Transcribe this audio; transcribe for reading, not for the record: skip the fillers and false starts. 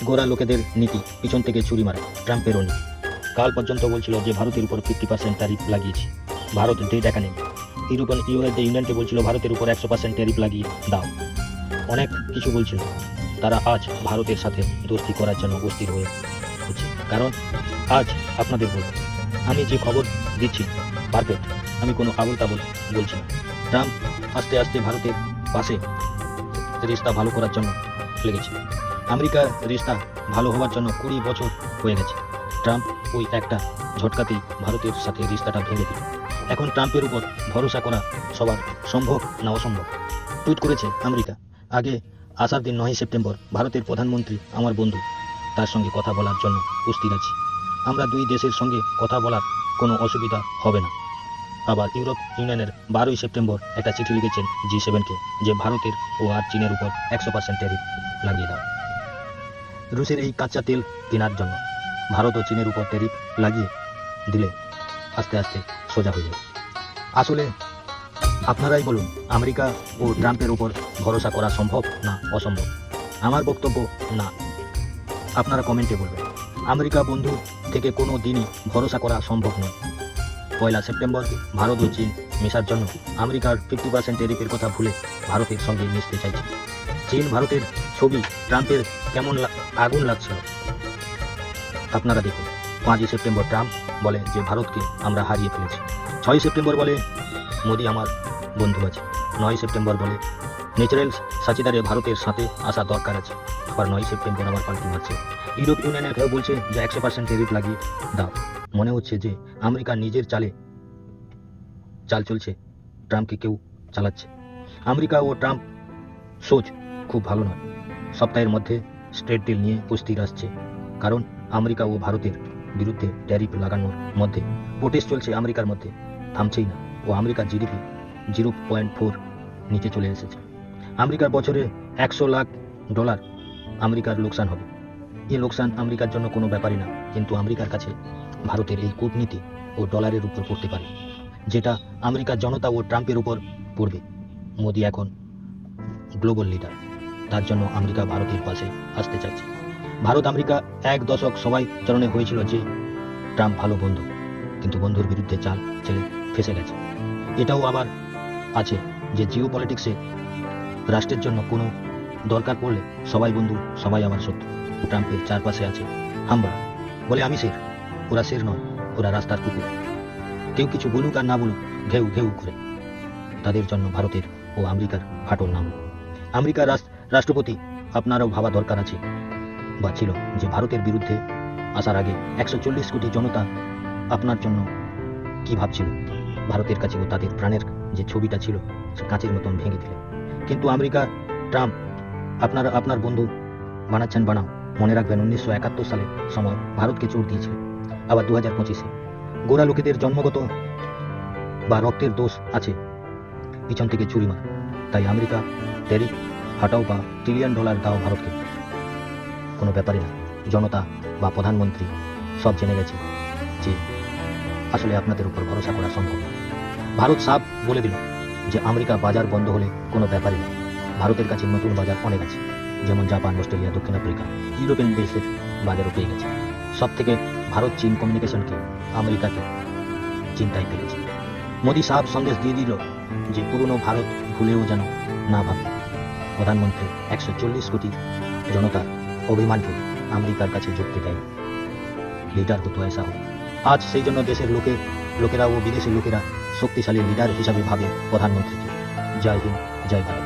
গোরা লোকেদের নীতি, পিছন থেকে ছুরি মারা, ট্রাম্পেরও নীতি। কাল পর্যন্ত বলছিল যে ভারতের উপর 50% ট্যারিফ লাগিয়েছি, ভারত দেখা নেই। ইউনিয়নকে বলছিল ভারতের উপর 100% ট্যারিফ লাগিয়ে দাও, অনেক কিছু বলছিল। তারা আজ ভারতের সাথে দোস্তি করার জন্য অস্থির হয়ে হচ্ছে। কারণ আজ আপনাদের বলব, আমি যে খবর দিচ্ছি পারফেক্ট, আমি কোনো আবল তাবল বলছি না। ট্রাম্প আস্তে আস্তে ভারতের পাশে রিস্তা ভালো করার জন্য লেগেছে। আমেরিকার রিস্তা ভালো হওয়ার জন্য 20 বছর হয়ে গেছে। ট্রাম্প ওই একটা ঝটকাতেই ভারতের সাথে রিস্তাটা ভেঙে দিল। এখন ট্রাম্পের উপর ভরসা করা সবার সম্ভব না অসম্ভব। টুইট করেছে আমেরিকা, আগে আসার দিন 9 সেপ্টেম্বর ভারতের প্রধানমন্ত্রী আমার বন্ধু, তার সঙ্গে কথা বলার জন্য উপস্থিত আছি। আমরা দুই দেশের সঙ্গে কথা বলার কোনো অসুবিধা হবে না। আবার ইউরোপ ইউনিয়নের 12 সেপ্টেম্বর একটা চিঠি লিখেছেন G7-কে যে ভারতের ও আর চীনের উপর 100% ট্যারিফ লাগিয়ে দাও। রুশের এই কাঁচা তেল কেনার জন্য ভারত ও চীনের উপর ট্যারিফ লাগিয়ে দিলে আস্তে আস্তে সোজা হয়ে যাবে। আসলে আপনারাই বলুন, আমেরিকা ও ট্রাম্পের উপর ভরসা করা সম্ভব না অসম্ভব? আমার বক্তব্য না, আপনারা কমেন্টে বলবেন। আমেরিকা বন্ধু থেকে কোনো দিনই ভরসা করা সম্ভব নয়। 1 সেপ্টেম্বর ভারত ও চীন মেশার জন্য আমেরিকার 50% ট্যারিফের কথা ভুলে ভারতের সঙ্গে মিশতে চাইছে। চীন ভারতের ছবি ট্রাম্পের কেমন আগুন লাগছিল আপনারা দেখুন। 5 সেপ্টেম্বর ট্রাম্প বলে যে ভারতকে আমরা হারিয়ে ফেলেছি। 6 সেপ্টেম্বর বলে মোদি আমার বন্ধু আছে। 9 সেপ্টেম্বর বলে ন্যাচারাল সাচিদারে ভারতের সাথে আসা দরকার আছে। আবার 9 সেপ্টেম্বর আবার পাল্টি মারছে। ইউরোপ ইউনিয়নের কেউ বলছে যে 100% ট্যারিফ লাগিয়ে দাও। মনে হচ্ছে যে আমেরিকা নিজের চাল চলছে, ট্রাম্পকে কেউ চালাচ্ছে। আমেরিকা ও ট্রাম্প সোচ খুব ভালো নয়। সপ্তাহের মধ্যে স্ট্রেট ডিল নিয়ে উপস্থিত আসছে। কারণ আমেরিকা ও ভারতের বিরুদ্ধে ট্যারিফ লাগানোর মধ্যে প্রোটেস্ট চলছে আমেরিকার মধ্যে, থামছেই না। ও আমেরিকার জিডিপি 0.4 নিচে চলে এসেছে। আমেরিকার বছরে $100 লাখ আমেরিকার লোকসান হবে। এই লোকসান আমেরিকার জন্য কোনো ব্যাপারই না, কিন্তু আমেরিকার কাছে ভারতের এই কূটনীতি ও ডলারের উপর পড়তে পারে, যেটা আমেরিকার জনতা ও ট্রাম্পের উপর পড়বে। মোদি এখন গ্লোবাল লিডার, তার জন্য আমেরিকা ভারতের পাশে আসতে চাইছে। ভারত আমেরিকা 1 দশক সবাই চরণে হয়েছিল যে ট্রাম্প ভালো বন্ধু, কিন্তু বন্ধুর বিরুদ্ধে চাল চেলে ফেসে গেছে। এটাও আবার আছে যে জিও পলিটিক্সে রাষ্ট্রের জন্য কোনো দরকার পড়লে সবাই বন্ধু, সবাই আমার শত্রু। ট্রাম্পের চারপাশে আছে হামবারা, বলে আমি শের, ওরা শের নয়, ওরা রাস্তার কুকুর। কেউ কিছু বলুক আর না বলুক, ঘেউ ঘেউ করে। তাদের জন্য ভারতের ও আমেরিকার ফাটল নাম। আমেরিকার রাষ্ট্রপতি আপনারও ভাবা দরকার আছে বা ছিল যে ভারতের বিরুদ্ধে আসার আগে 140 কোটি জনতা আপনার জন্য কি ভাবছিল। ভারতের কাছে ও তাদের প্রাণের যে ছবিটা ছিল সে কাঁচের মতন ভেঙে দিলে। কিন্তু আমেরিকা ট্রাম্প আপনার বন্ধু বানাচ্ছেন, বানাও। মনে রাখবেন 1971 সালে সময় ভারতকে চোট দিয়েছিল। আবার 2025-এ গোরা লোকেদের জন্মগত বা রক্তের দোষ আছে, পিছন থেকে ছুরি মার। তাই আমেরিকা ট্যারিফ হাটাও বা $1 ট্রিলিয়ন দাও ভারতকে, কোনো ব্যাপারই না। জনতা বা প্রধানমন্ত্রী সব জেনে গেছে যে আসলে আপনাদের উপর ভরসা করা সম্ভব না। ভারত সাফ বলে দিল যে আমেরিকা বাজার বন্ধ হলে কোনো ব্যাপারই না। ভারতের কাছে নতুন বাজার অনেক আছে, যেমন জাপান, অস্ট্রেলিয়া, দক্ষিণ আফ্রিকা, ইউরোপিয়ান দেশের বাজারও পেয়ে গেছে। সব থেকে ভারত চীন কমিউনিকেশনকে আমেরিকাকে চিন্তায় ফেলেছে। মোদি সাফ সন্দেশ দিয়ে দিল যে পুরনো ভারত ভুলেও যেন না ভাবে। প্রধানমন্ত্রী 140 কোটি জনতার অভিমানকে আমেরিকার কাছে ঝুঁকতে দেয়। লিডার হতো ऐसा हो। আজ সেই জন্য দেশের লোকেরা ও বিদেশের লোকেরা শক্তিশালী লিডার হিসাবে ভাবে প্রধানমন্ত্রীকে। জয় হিন্দ, জয় ভারত।